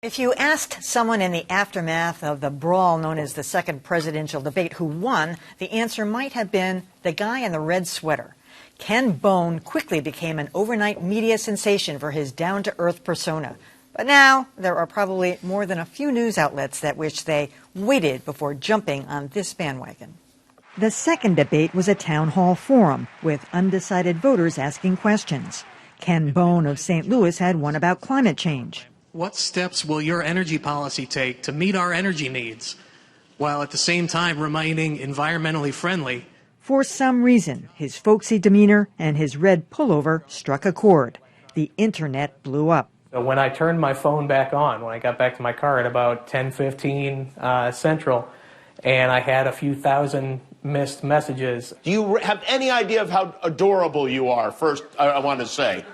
If you asked someone in the aftermath of the brawl known as the second presidential debate who won, the answer might have been the guy in the red sweater. Ken Bone quickly became an overnight media sensation for his down-to-earth persona. But now there are probably more than a few news outlets that wish they waited before jumping on this bandwagon. The second debate was a town hall forum with undecided voters asking questions. Ken Bone of St. Louis had one about climate change. What steps will your energy policy take to meet our energy needs, while at the same time remaining environmentally friendly? For some reason, his folksy demeanor and his red pullover struck a chord. The internet blew up. So when I turned my phone back on, when I got back to my car at about 10:15 Central, and I had a few thousand missed messages. Do you have any idea of how adorable you are? First, I want to say.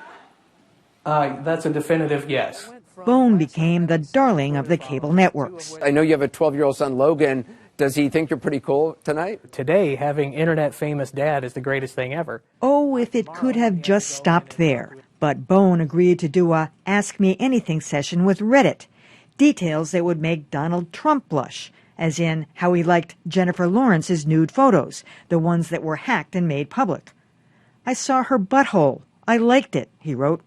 That's a definitive yes. Bone became the darling of the cable networks. I know you have a 12-year-old son, Logan. Does he think you're pretty cool tonight? Today, having internet-famous dad is the greatest thing ever. Oh, if it could have just stopped there. But Bone agreed to do a Ask Me Anything session with Reddit. Details that would make Donald Trump blush, as in how he liked Jennifer Lawrence's nude photos, the ones that were hacked and made public. I saw her butthole. I liked it, he wrote.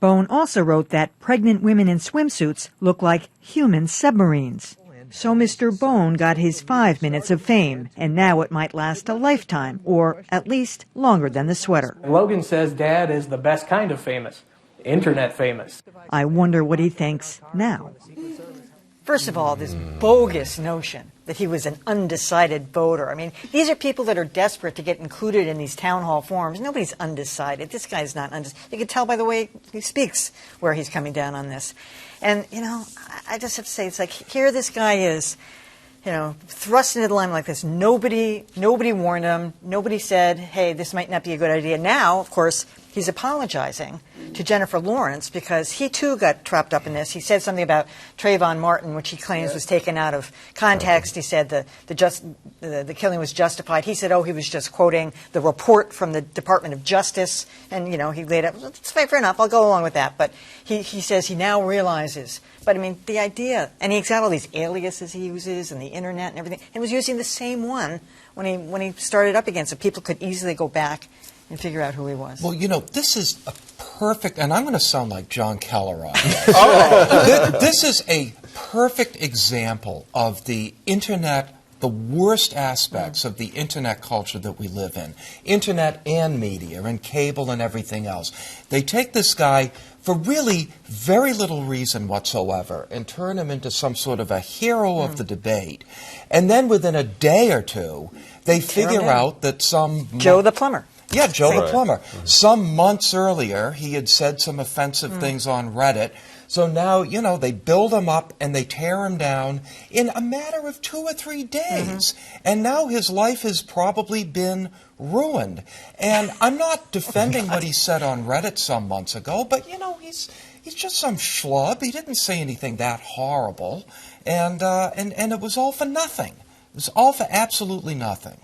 Bone also wrote that pregnant women in swimsuits look like human submarines. So Mr. Bone got his 5 minutes of fame, and now it might last a lifetime, or at least longer than the sweater. Logan says dad is the best kind of famous, internet famous. I wonder what he thinks now. First of all, this bogus notion that he was an undecided voter. I mean, these are people that are desperate to get included in these town hall forums. Nobody's undecided. This guy's not undecided. You can tell by the way he speaks where he's coming down on this. And, you know, I just have to say, it's like, here this guy is, you know, thrust into the limelight like this. Nobody warned him. Nobody said, hey, this might not be a good idea. Now, of course, he's apologizing to Jennifer Lawrence because he, too, got trapped up in this. He said something about Trayvon Martin, which he claims was taken out of context. He said the killing was justified. He said, oh, he was just quoting the report from the Department of Justice. And, you know, he laid out, it's fair enough, I'll go along with that. But he says he now realizes. But, I mean, the idea, and he's got all these aliases he uses and the internet and everything. He was using the same one when he started up against it. People could easily go back and figure out who he was. Well, you know, this is a perfect, and I'm going to sound like John Keller on this. This is a perfect example of the internet, the worst aspects of the internet culture that we live in. Internet and media and cable and everything else. They take this guy for really very little reason whatsoever and turn him into some sort of a hero of the debate. And then within a day or two, they figure out that some... Joe the plumber. Yeah, Joe the plumber. Some months earlier, he had said some offensive things on Reddit. So now, you know, they build him up and they tear him down in a matter of 2 or 3 days. And now his life has probably been ruined. And I'm not defending what he said on Reddit some months ago, but, you know, he's just some schlub. He didn't say anything that horrible. And it was all for nothing. It was all for absolutely nothing.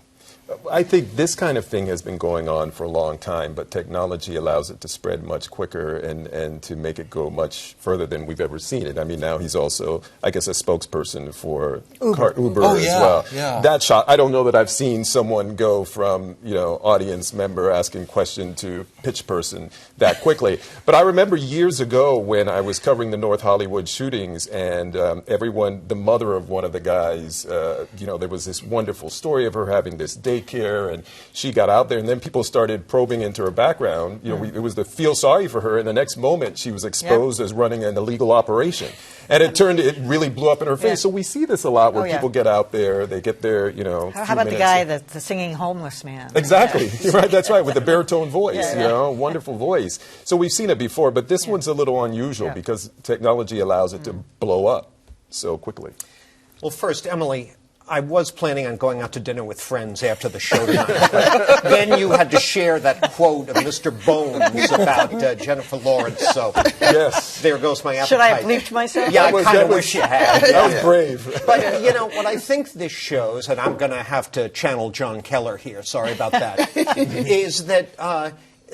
I think this kind of thing has been going on for a long time, but technology allows it to spread much quicker and to make it go much further than we've ever seen it. I mean, now he's also, I guess, a spokesperson for Uber as well. Yeah. That shot, I don't know that I've seen someone go from, you know, audience member asking question to pitch person that quickly. But I remember years ago when I was covering the North Hollywood shootings and everyone, the mother of one of the guys, you know, there was this wonderful story of her having this daycare, and she got out there, and then people started probing into her background. You know, it was to feel sorry for her, and the next moment she was exposed as running an illegal operation. And it really blew up in her face. So we see this a lot where people get out there, they get their, you know. How about the guy, the singing homeless man? Exactly. You're right, that's right, with the baritone voice, you know, wonderful voice. So we've seen it before, but this one's a little unusual because technology allows it to blow up so quickly. Well, first, Emily, I was planning on going out to dinner with friends after the show tonight, but then you had to share that quote of Mr. Bones about Jennifer Lawrence, so yes, there goes my appetite. Should I have bleeped myself? Yeah, I kind of wish you had. That was brave. But, you know, what I think this shows, and I'm going to have to channel John Keller here, sorry about that, is that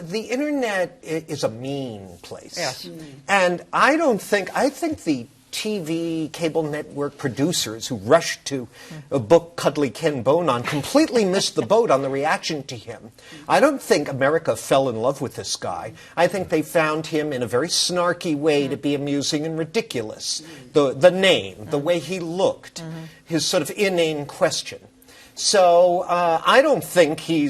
the Internet is a mean place. Yes. And I think the TV cable network producers who rushed to book Cuddly Ken Bonan completely missed the boat on the reaction to him. I don't think America fell in love with this guy. I think they found him in a very snarky way to be amusing and ridiculous. The name, the way he looked, his sort of inane question. So I don't think he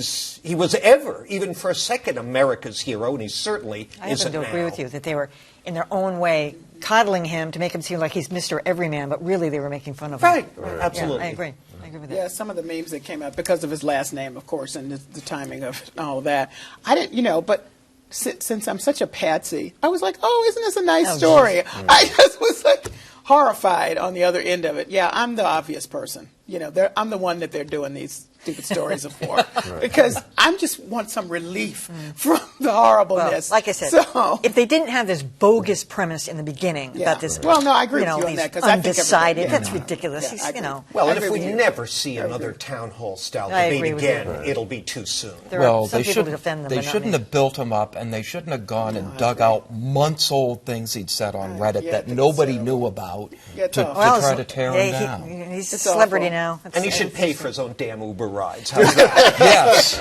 was ever, even for a second, America's hero, and he certainly I isn't happen to now. agree with you that they were, in their own way, coddling him to make him seem like he's Mr. Everyman, but really they were making fun of him. Right, absolutely. Yeah, I agree. I agree with that. Yeah, some of the memes that came out because of his last name, of course, and the timing of all that. I didn't, but since I'm such a patsy, I was like, oh, isn't this a nice story? I just was like horrified on the other end of it. Yeah, I'm the obvious person. I'm the one that they're doing these stupid stories for because I just want some relief from the horribleness. Well, like I said, so, if they didn't have this bogus premise in the beginning Yeah. about this, Well, no, I agree with you on these that, 'cause I think undecided, everybody- that's ridiculous. Yeah, He's, I agree. Well, I and if agree we with you. never see I another agree. town hall style I debate agree with again, you. it'll be too soon. There Well, are some they people should. who defend them, They but not shouldn't me. have built him up, and they shouldn't have gone and dug out months-old things he'd said on Reddit Yeah, that it's nobody terrible. knew about Yeah, to tough. Well, try to tear him yeah, down. He's a It's celebrity awful. now. And he That's- should pay for his own damn Uber rides. How's that? Yes.